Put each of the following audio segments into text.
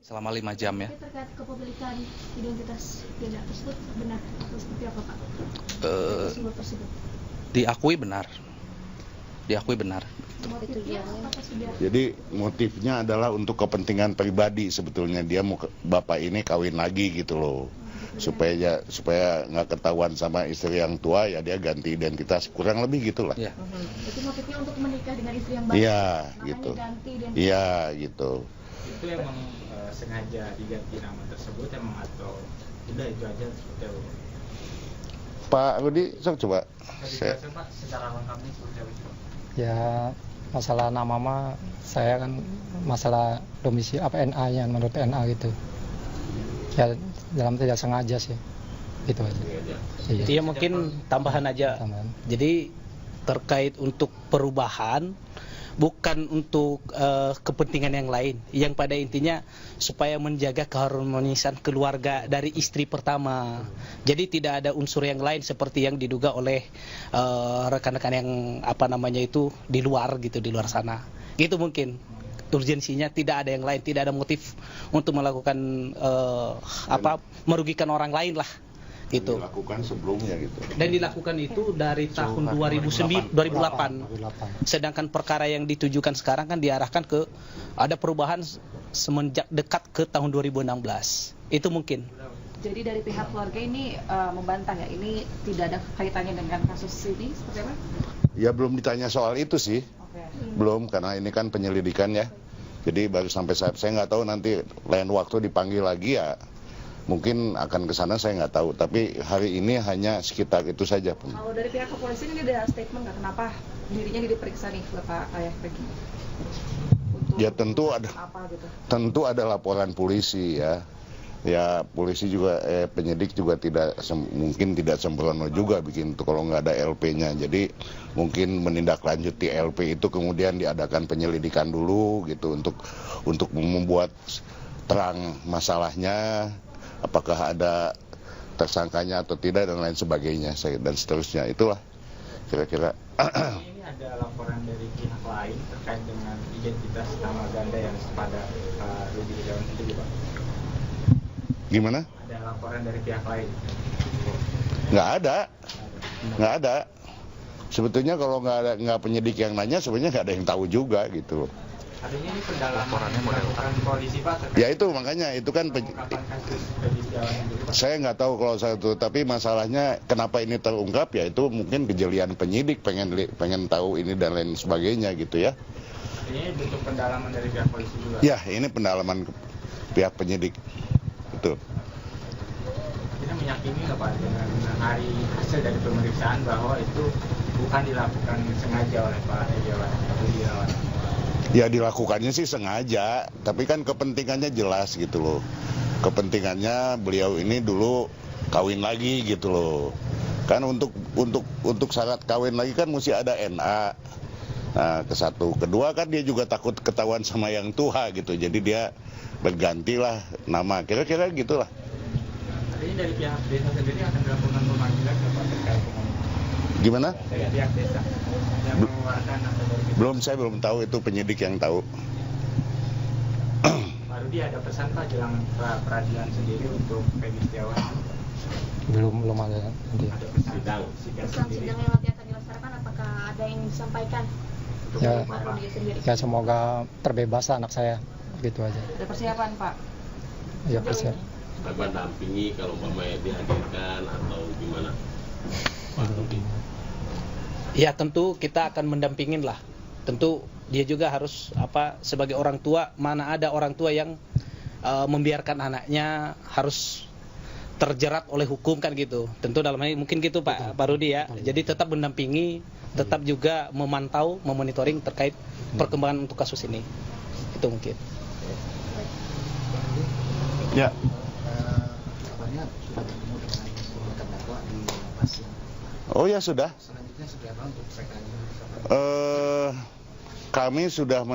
selama 5 jam ya. Terkait kepemilikan identitas jenazah tersebut benar atau seperti apa Pak? Tersebut. Diakui benar. Motifnya apakah sudah? Jadi motifnya adalah untuk kepentingan pribadi sebetulnya, dia mau bapak ini kawin lagi gitu loh. Supaya nggak ketahuan sama istri yang tua, ya dia ganti identitas, kurang lebih gitulah. Ya. Itu motifnya untuk menikah dengan istri yang baru. Iya, namanya gitu. Ganti identitas. Iya, gitu. Itu emang sengaja diganti nama tersebut emang atau udah itu aja seperti apa? Pak Rudi, sok coba. Dijelasin Pak secara lengkapnya seperti apa? Ya, masalah nama mah saya kan masalah domisili NA-nya menurut NA gitu. Ya dalam tidak sengaja sih. Gitu aja. Iya. Dia mungkin tambahan aja. Tambahan. Jadi terkait untuk perubahan bukan untuk kepentingan yang lain. Yang pada intinya supaya menjaga keharmonisan keluarga dari istri pertama. Jadi tidak ada unsur yang lain seperti yang diduga oleh rekan-rekan yang di luar gitu, di luar sana. Gitu mungkin. Urgensinya tidak ada yang lain, tidak ada motif untuk melakukan merugikan orang lain lah. Gitu. Dilakukan sebelumnya gitu. Dan dilakukan itu dari tahun 2008. Sedangkan perkara yang ditujukan sekarang kan diarahkan ke ada perubahan semenjak dekat ke tahun 2016. Itu mungkin. Jadi dari pihak keluarga ini membantah ya, ini tidak ada kaitannya dengan kasus ini seperti apa? Ya belum ditanya soal itu sih. Belum, karena ini kan penyelidikan ya. Jadi baru sampai saya nggak tahu nanti lain waktu dipanggil lagi ya. Mungkin akan ke sana, saya nggak tahu. Tapi hari ini hanya sekitar itu saja. Kalau dari pihak kepolisian ini ada statement nggak kenapa dirinya diperiksa nih Bapak Ayah Peggy? Ya tentu ada laporan polisi ya. Ya polisi juga penyidik juga mungkin tidak sembrono juga bikin itu kalau nggak ada LP-nya. Jadi mungkin menindaklanjuti LP itu kemudian diadakan penyelidikan dulu gitu untuk membuat terang masalahnya, apakah ada tersangkanya atau tidak dan lain sebagainya dan seterusnya. Itulah kira-kira. Ini ada laporan dari pihak lain terkait dengan identitas nama ganda yang pada Rudi Irawan sendiri Pak. Gimana? Ada laporan dari pihak lain? Nggak ada. Sebetulnya kalau nggak penyidik yang nanya, sebenarnya nggak ada yang tahu juga gitu. Artinya ini pendalaman laporan polisi Pak terkait. Ya itu makanya itu kan kasus Peggy Setiawan sendiri Pak. saya nggak tahu kalau saya itu, tapi masalahnya kenapa ini terungkap ya itu mungkin kejelian penyidik pengen tahu ini dan lain sebagainya gitu ya. Ini bentuk pendalaman dari pihak polisi juga. Ya ini pendalaman pihak penyidik. Betul. Kita meyakini nggak Pak dengan hari hasil dari pemeriksaan bahwa itu bukan dilakukan sengaja oleh Pak Rudi Irawan. Ya dilakukannya sih sengaja, tapi kan kepentingannya jelas gitu loh. Kepentingannya beliau ini dulu kawin lagi gitu loh. Kan untuk syarat kawin lagi kan mesti ada NA. Nah, ke satu, kedua kan dia juga takut ketahuan sama yang tua gitu. Jadi dia bergantilah nama, kira-kira gitulah. Artinya dari pihak desa sendiri akan dilakukan pemanggilan terkait dengan Gimana? dari pihak desa yang mengeluarkan atau dari Belum, saya belum tahu, itu penyidik yang tahu. Pak Rudi ada pesan Pak jelang peradilan sendiri untuk Peggy Setiawan? Belum ada. Ada pesan Sidang yang nanti akan dilaksanakan, apakah ada yang disampaikan untuk Ya. Pak Rudi sendiri? Ya semoga terbebas anak saya. Gitu aja. Ada persiapan Pak? Ya persiapan. Mendampingi kalau umpamanya dihadirkan atau gimana Pak Rudi? Ya tentu kita akan mendampingin lah. Tentu dia juga harus sebagai orang tua, mana ada orang tua yang membiarkan anaknya harus terjerat oleh hukum kan gitu. Tentu dalam hal ini mungkin gitu Pak Rudi ya. Jadi tetap mendampingi, tetap juga memantau, memonitoring terkait perkembangan untuk kasus ini. Itu mungkin. Ya. Oh ya sudah. Kami sudah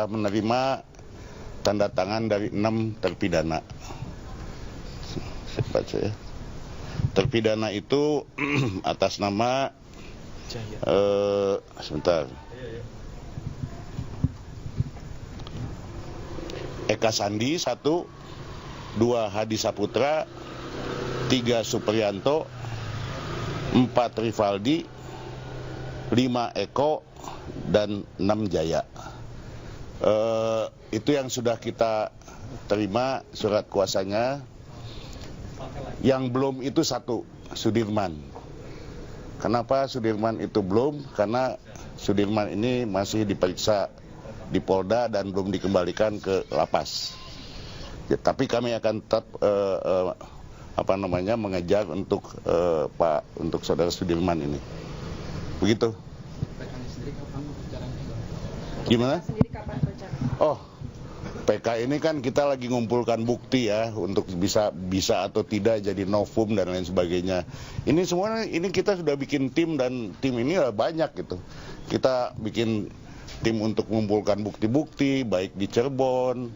menerima tanda tangan dari 6 terpidana. Terpidana itu atas nama sebentar. Eka Sandi 1, 2 Hadi Saputra, 3 Supriyanto, 4 Rivaldi, 5 Eko, dan 6 Jaya. Itu yang sudah kita terima surat kuasanya. Yang belum itu 1, Sudirman. Kenapa Sudirman itu belum? Karena Sudirman ini masih diperiksa di Polda dan belum dikembalikan ke lapas. Ya, tapi kami akan tetap mengejar untuk untuk saudara Sudirman ini. Begitu. Gimana? Oh, PK ini kan kita lagi ngumpulkan bukti ya untuk bisa atau tidak jadi novum dan lain sebagainya. Ini semua ini kita sudah bikin tim dan tim ini banyak gitu. Kita bikin tim untuk mengumpulkan bukti-bukti baik di Cirebon,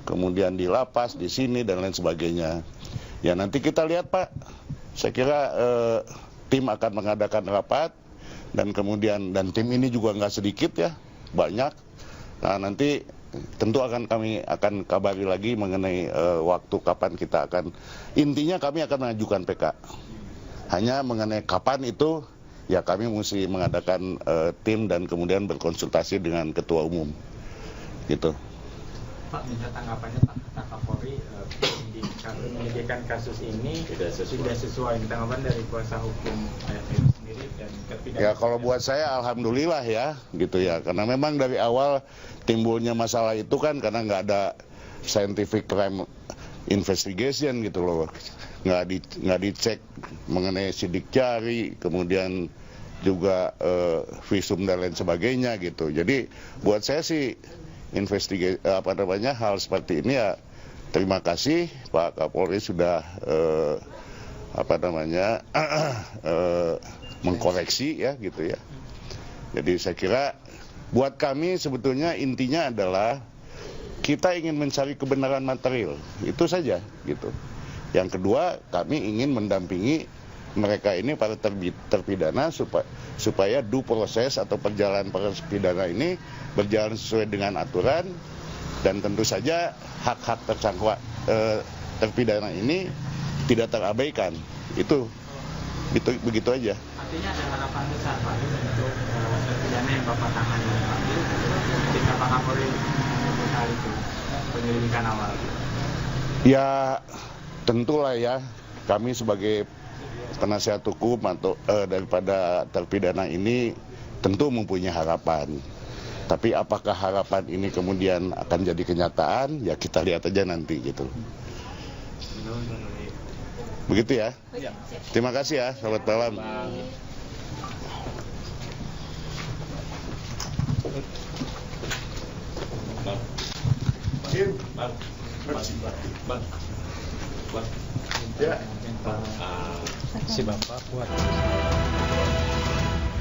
kemudian di lapas di sini dan lain sebagainya. Ya nanti kita lihat Pak. Saya kira tim akan mengadakan rapat dan kemudian tim ini juga nggak sedikit ya, banyak. Nah nanti tentu kami akan kabari lagi mengenai waktu kapan kita akan, intinya kami akan mengajukan PK. Hanya mengenai kapan itu, ya kami mesti mengadakan tim dan kemudian berkonsultasi dengan Ketua Umum. Gitu. Pak, minta tanggapannya Pak, kata Kapolri, penyidikan kasus ini tidak sesuai. Tanggapan dari kuasa hukum AFM sendiri dan terpidana. Ya kalau buat saya alhamdulillah ya, gitu ya. Karena memang dari awal timbulnya masalah itu kan karena nggak ada scientific crime investigation gitu loh, nggak dicek mengenai sidik jari, kemudian juga visum dan lain sebagainya gitu. Jadi buat saya sih hal seperti ini ya terima kasih Pak Kapolri sudah mengkoreksi ya gitu ya. Jadi saya kira buat kami sebetulnya intinya adalah kita ingin mencari kebenaran material, itu saja gitu. Yang kedua, kami ingin mendampingi mereka ini para terpidana supaya due proses atau perjalanan para terpidana ini berjalan sesuai dengan aturan dan tentu saja hak-hak terpidana ini tidak terabaikan. Itu begitu aja. Artinya ada harapan besar Pak untuk terpidana yang Bapak tangani ketika Pak Kapolri hal itu penyelidikan awal. Ya tentulah ya kami sebagai penasihat hukum atau daripada terpidana ini tentu mempunyai harapan. Tapi apakah harapan ini kemudian akan jadi kenyataan? Ya kita lihat aja nanti gitu. Begitu ya. Terima kasih ya. Selamat malam. Si Bapak buat